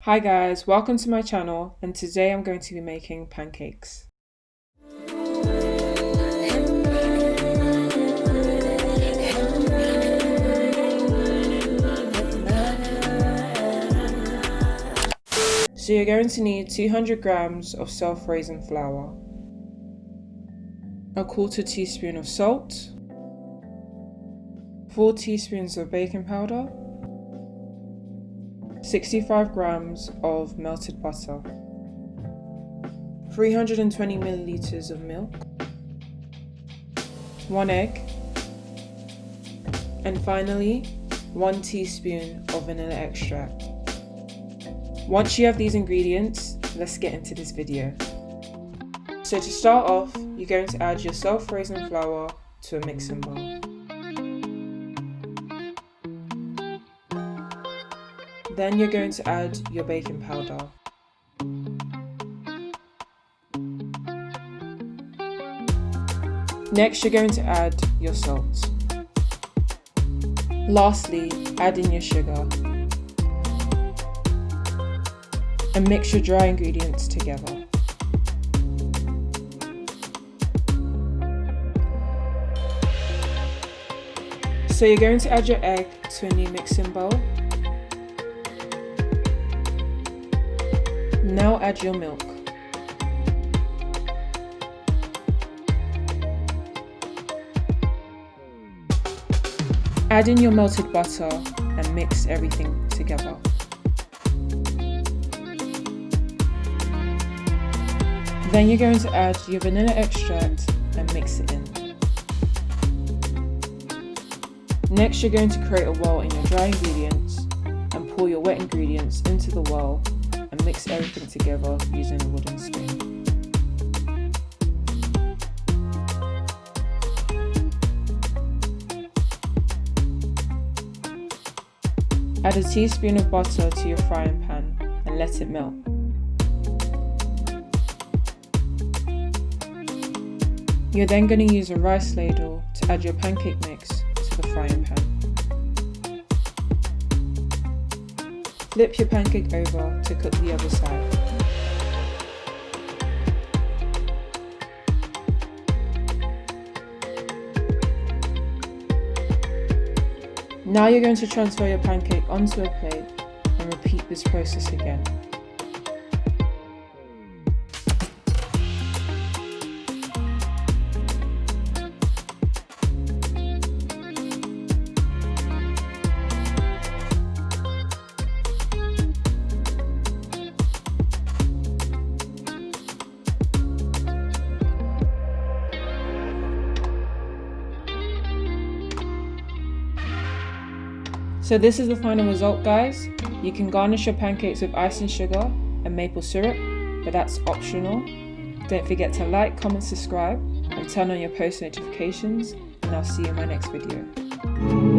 Hi guys, welcome to my channel, and today I'm going to be making pancakes. So you're going to need 200 grams of self-raising flour, a quarter teaspoon of salt, 4 teaspoons of baking powder, 65 grams of melted butter, 320 milliliters of milk, 1 egg, and finally 1 teaspoon of vanilla extract. Once you have these ingredients, let's get into this video. So to start off, you're going to add your self-raising flour to a mixing bowl. Then you're going to add your baking powder. Next, you're going to add your salt. Lastly, add in your sugar. And mix your dry ingredients together. So you're going to add your egg to a new mixing bowl. Now add your milk. Add in your melted butter and mix everything together. Then you're going to add your vanilla extract and mix it in. Next, you're going to create a well in your dry ingredients and pour your wet ingredients into the well and mix everything together using a wooden spoon. Add a teaspoon of butter to your frying pan and let it melt. You're then going to use a rice ladle to add your pancake mix to the frying pan. Flip your pancake over to cook the other side. Now you're going to transfer your pancake onto a plate and repeat this process again. So this is the final result, guys. You can garnish your pancakes with icing sugar and maple syrup, but that's optional. Don't forget to like, comment, subscribe, and turn on your post notifications, and I'll see you in my next video.